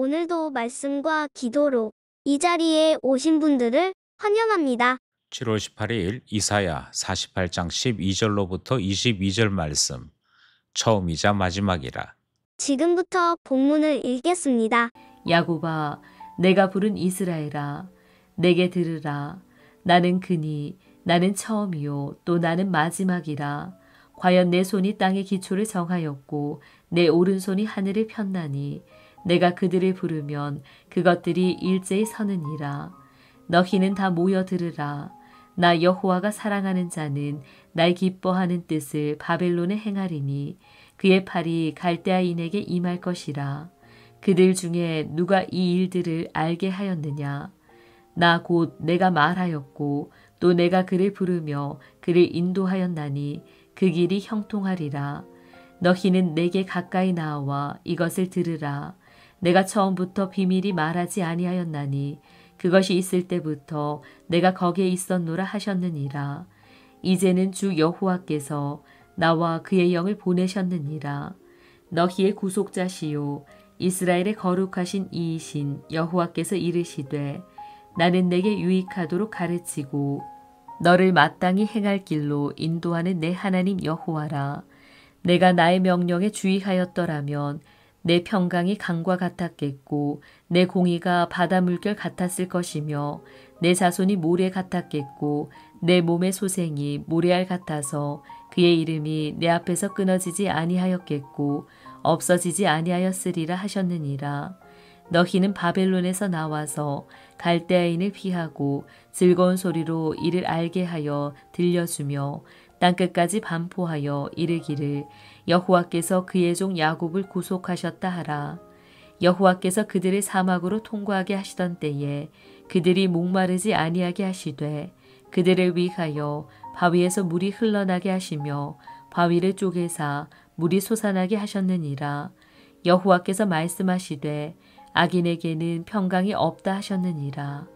오늘도 말씀과 기도로 이 자리에 오신 분들을 환영합니다. 7월 18일 이사야 48장 12절로부터 22절 말씀. 처음이자 마지막이라. 지금부터 본문을 읽겠습니다. 야곱아, 내가 부른 이스라엘아, 내게 들으라. 나는 그니, 나는 처음이요, 또 나는 마지막이라. 과연 내 손이 땅의 기초를 정하였고 내 오른손이 하늘을 폈나니 내가 그들을 부르면 그것들이 일제히 서느니라. 너희는 다 모여 들으라. 나 여호와가 사랑하는 자는 날 기뻐하는 뜻을 바벨론에 행하리니 그의 팔이 갈대아인에게 임할 것이라. 그들 중에 누가 이 일들을 알게 하였느냐? 나 곧 내가 말하였고 또 내가 그를 부르며 그를 인도하였나니 그 길이 형통하리라. 너희는 내게 가까이 나와 이것을 들으라. 내가 처음부터 비밀이 말하지 아니하였나니 그것이 있을 때부터 내가 거기에 있었노라 하셨느니라. 이제는 주 여호와께서 나와 그의 영을 보내셨느니라. 너희의 구속자시요 이스라엘의 거룩하신 이이신 여호와께서 이르시되 나는 내게 유익하도록 가르치고 너를 마땅히 행할 길로 인도하는 내 하나님 여호와라. 내가 나의 명령에 주의하였더라면 내 평강이 강과 같았겠고 내 공의가 바다 물결 같았을 것이며 내 자손이 모래 같았겠고 내 몸의 소생이 모래알 같아서 그의 이름이 내 앞에서 끊어지지 아니하였겠고 없어지지 아니하였으리라 하셨느니라. 너희는 바벨론에서 나와서 갈대아인을 피하고 즐거운 소리로 이를 알게 하여 들려주며 땅끝까지 반포하여 이르기를 여호와께서 그의 종 야곱을 구속하셨다 하라. 여호와께서 그들을 사막으로 통과하게 하시던 때에 그들이 목마르지 아니하게 하시되 그들을 위하여 바위에서 물이 흘러나게 하시며 바위를 쪼개사 물이 솟아나게 하셨느니라. 여호와께서 말씀하시되 악인에게는 평강이 없다 하셨느니라.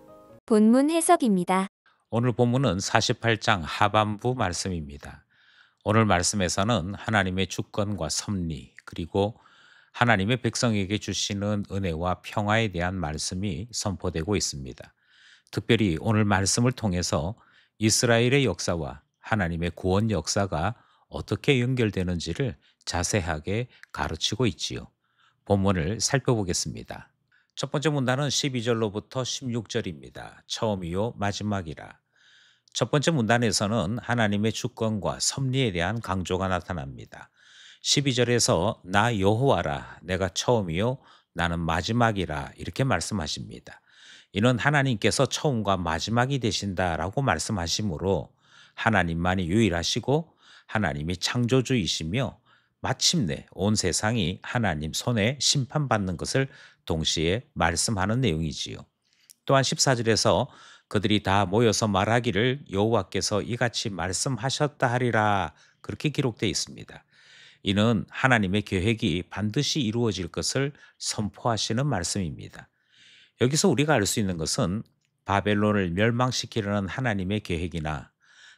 본문 해석입니다. 오늘 본문은 48장 하반부 말씀입니다. 오늘 말씀에서는 하나님의 주권과 섭리 그리고 하나님의 백성에게 주시는 은혜와 평화에 대한 말씀이 선포되고 있습니다. 특별히 오늘 말씀을 통해서 이스라엘의 역사와 하나님의 구원 역사가 어떻게 연결되는지를 자세하게 가르치고 있지요. 본문을 살펴보겠습니다. 첫 번째 문단은 12절로부터 16절입니다. 처음이요 마지막이라. 첫 번째 문단에서는 하나님의 주권과 섭리에 대한 강조가 나타납니다. 12절에서 나 여호와라 내가 처음이요 나는 마지막이라 이렇게 말씀하십니다. 이는 하나님께서 처음과 마지막이 되신다라고 말씀하시므로 하나님만이 유일하시고 하나님이 창조주이시며 마침내 온 세상이 하나님 손에 심판받는 것을 동시에 말씀하는 내용이지요. 또한 14절에서 그들이 다 모여서 말하기를 여호와께서 이같이 말씀하셨다 하리라 그렇게 기록되어 있습니다. 이는 하나님의 계획이 반드시 이루어질 것을 선포하시는 말씀입니다. 여기서 우리가 알 수 있는 것은 바벨론을 멸망시키려는 하나님의 계획이나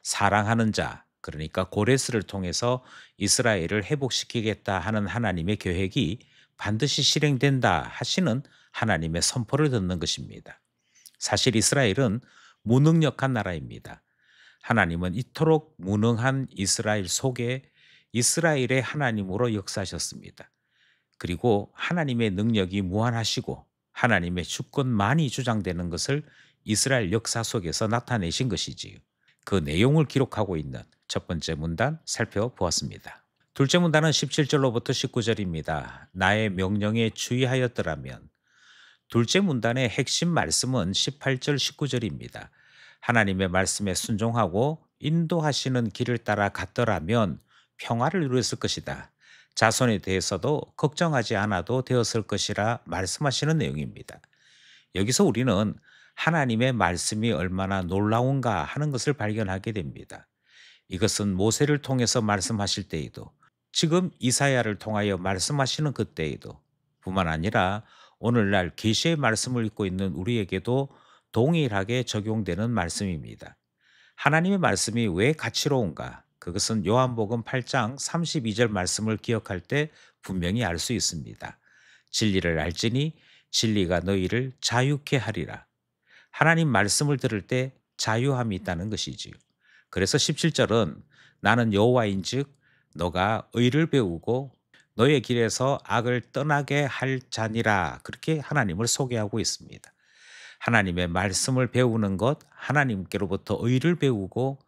사랑하는 자 그러니까 고레스를 통해서 이스라엘을 회복시키겠다 하는 하나님의 계획이 반드시 실행된다 하시는 하나님의 선포를 듣는 것입니다. 사실 이스라엘은 무능력한 나라입니다. 하나님은 이토록 무능한 이스라엘 속에 이스라엘의 하나님으로 역사하셨습니다. 그리고 하나님의 능력이 무한하시고 하나님의 주권만이 주장되는 것을 이스라엘 역사 속에서 나타내신 것이지요. 그 내용을 기록하고 있는 첫 번째 문단 살펴보았습니다. 둘째 문단은 17절로부터 19절입니다. 나의 명령에 주의하였더라면. 둘째 문단의 핵심 말씀은 18절 19절입니다. 하나님의 말씀에 순종하고 인도하시는 길을 따라 갔더라면 평화를 이루었을 것이다. 자손에 대해서도 걱정하지 않아도 되었을 것이라 말씀하시는 내용입니다. 여기서 우리는 하나님의 말씀이 얼마나 놀라운가 하는 것을 발견하게 됩니다. 이것은 모세를 통해서 말씀하실 때에도 지금 이사야를 통하여 말씀하시는 그때에도 뿐만 아니라 오늘날 계시의 말씀을 읽고 있는 우리에게도 동일하게 적용되는 말씀입니다. 하나님의 말씀이 왜 가치로운가? 그것은 요한복음 8장 32절 말씀을 기억할 때 분명히 알 수 있습니다. 진리를 알지니 진리가 너희를 자유케 하리라. 하나님 말씀을 들을 때 자유함이 있다는 것이지요. 그래서 17절은 나는 여호와인즉 너가 의를 배우고 너의 길에서 악을 떠나게 할 자니라. 그렇게 하나님을 소개하고 있습니다. 하나님의 말씀을 배우는 것, 하나님께로부터 의를 배우고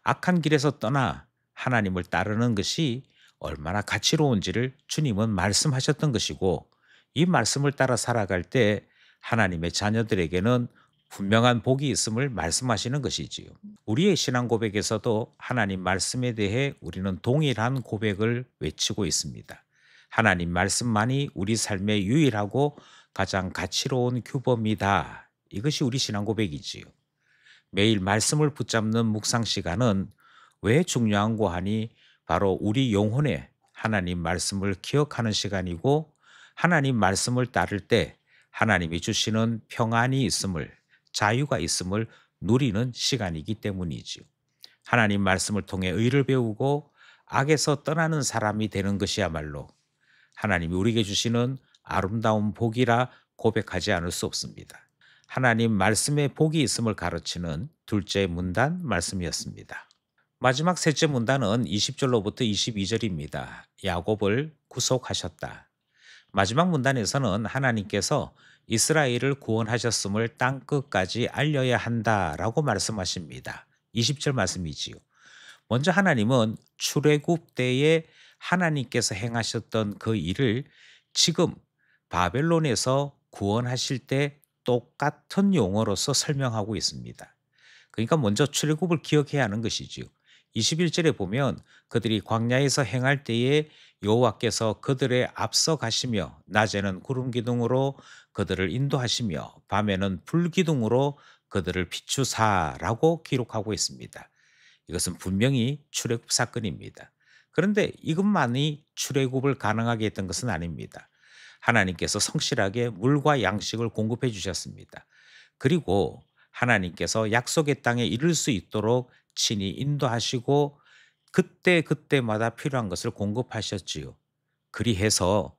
악한 길에서 떠나 하나님을 따르는 것이 얼마나 가치로운지를 주님은 말씀하셨던 것이고, 이 말씀을 따라 살아갈 때 하나님의 자녀들에게는 분명한 복이 있음을 말씀하시는 것이지요. 우리의 신앙 고백에서도 하나님 말씀에 대해 우리는 동일한 고백을 외치고 있습니다. 하나님 말씀만이 우리 삶의 유일하고 가장 가치로운 규범이다. 이것이 우리 신앙 고백이지요. 매일 말씀을 붙잡는 묵상 시간은 왜 중요한고 하니 바로 우리 영혼에 하나님 말씀을 기억하는 시간이고, 하나님 말씀을 따를 때 하나님이 주시는 평안이 있음을, 자유가 있음을 누리는 시간이기 때문이지요. 하나님 말씀을 통해 의를 배우고 악에서 떠나는 사람이 되는 것이야말로 하나님이 우리에게 주시는 아름다운 복이라 고백하지 않을 수 없습니다. 하나님 말씀에 복이 있음을 가르치는 둘째 문단 말씀이었습니다. 마지막 셋째 문단은 20절로부터 22절입니다. 야곱을 구속하셨다. 마지막 문단에서는 하나님께서 이스라엘을 구원하셨음을 땅끝까지 알려야 한다라고 말씀하십니다. 20절 말씀이지요. 먼저 하나님은 출애굽 때에 하나님께서 행하셨던 그 일을 지금 바벨론에서 구원하실 때 똑같은 용어로서 설명하고 있습니다. 그러니까 먼저 출애굽을 기억해야 하는 것이지요. 21절에 보면 그들이 광야에서 행할 때에 여호와께서 그들의 앞서 가시며 낮에는 구름 기둥으로 그들을 인도하시며 밤에는 불 기둥으로 그들을 비추사라고 기록하고 있습니다. 이것은 분명히 출애굽 사건입니다. 그런데 이것만이 출애굽을 가능하게 했던 것은 아닙니다. 하나님께서 성실하게 물과 양식을 공급해 주셨습니다. 그리고 하나님께서 약속의 땅에 이를 수 있도록 친히 인도하시고 그때마다 필요한 것을 공급하셨지요. 그리해서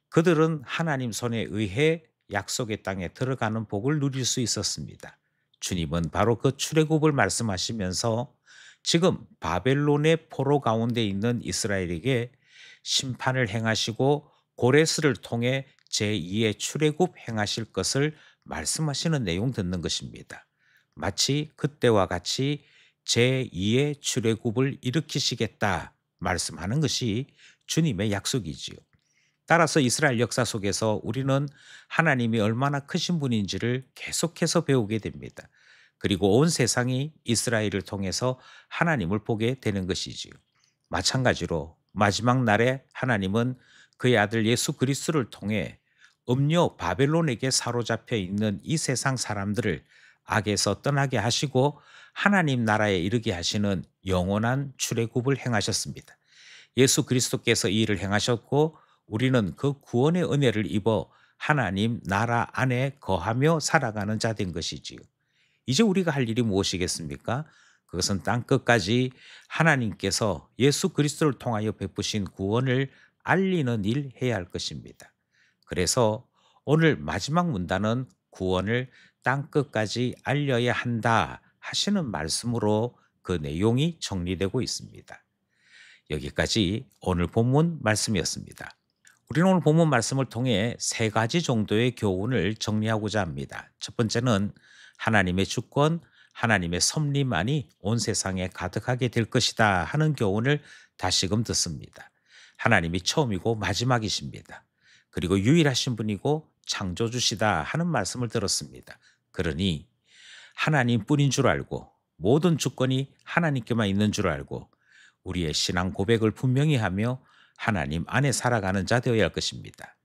그들은 하나님 손에 의해 약속의 땅에 들어가는 복을 누릴 수 있었습니다. 주님은 바로 그 출애굽을 말씀하시면서 지금 바벨론의 포로 가운데 있는 이스라엘에게 심판을 행하시고 고레스를 통해 제2의 출애굽 행하실 것을 말씀하시는 내용 듣는 것입니다. 마치 그때와 같이 제2의 출애굽을 일으키시겠다 말씀하는 것이 주님의 약속이지요. 따라서 이스라엘 역사 속에서 우리는 하나님이 얼마나 크신 분인지를 계속해서 배우게 됩니다. 그리고 온 세상이 이스라엘을 통해서 하나님을 보게 되는 것이지요. 마찬가지로 마지막 날에 하나님은 그의 아들 예수 그리스도를 통해 음료 바벨론에게 사로잡혀 있는 이 세상 사람들을 악에서 떠나게 하시고 하나님 나라에 이르게 하시는 영원한 출애굽을 행하셨습니다. 예수 그리스도께서 이 일을 행하셨고 우리는 그 구원의 은혜를 입어 하나님 나라 안에 거하며 살아가는 자 된 것이지요. 이제 우리가 할 일이 무엇이겠습니까? 그것은 땅끝까지 하나님께서 예수 그리스도를 통하여 베푸신 구원을 알리는 일 해야 할 것입니다. 그래서 오늘 마지막 문단은 구원을 땅끝까지 알려야 한다 하시는 말씀으로 그 내용이 정리되고 있습니다. 여기까지 오늘 본문 말씀이었습니다. 우리는 오늘 본문 말씀을 통해 세 가지 정도의 교훈을 정리하고자 합니다. 첫 번째는 하나님의 주권, 하나님의 섭리만이 온 세상에 가득하게 될 것이다 하는 교훈을 다시금 듣습니다. 하나님이 처음이고 마지막이십니다. 그리고 유일하신 분이고 창조주시다 하는 말씀을 들었습니다. 그러니 하나님뿐인 줄 알고 모든 주권이 하나님께만 있는 줄 알고 우리의 신앙 고백을 분명히 하며 하나님 안에 살아가는 자 되어야 할 것입니다.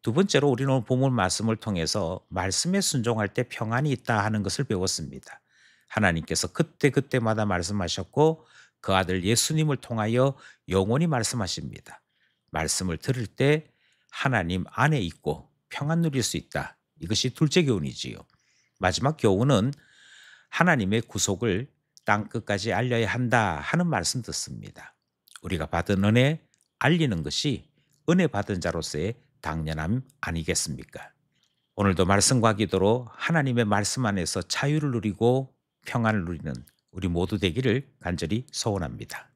두 번째로 우리는 오늘 본문 말씀을 통해서 말씀에 순종할 때 평안이 있다 하는 것을 배웠습니다. 하나님께서 그때마다 말씀하셨고 그 아들 예수님을 통하여 영원히 말씀하십니다. 말씀을 들을 때 하나님 안에 있고 평안 누릴 수 있다. 이것이 둘째 교훈이지요. 마지막 교훈은 하나님의 구속을 땅끝까지 알려야 한다 하는 말씀 듣습니다. 우리가 받은 은혜 알리는 것이 은혜 받은 자로서의 당연함 아니겠습니까? 오늘도 말씀과 기도로 하나님의 말씀 안에서 자유를 누리고 평안을 누리는 우리 모두 되기를 간절히 소원합니다.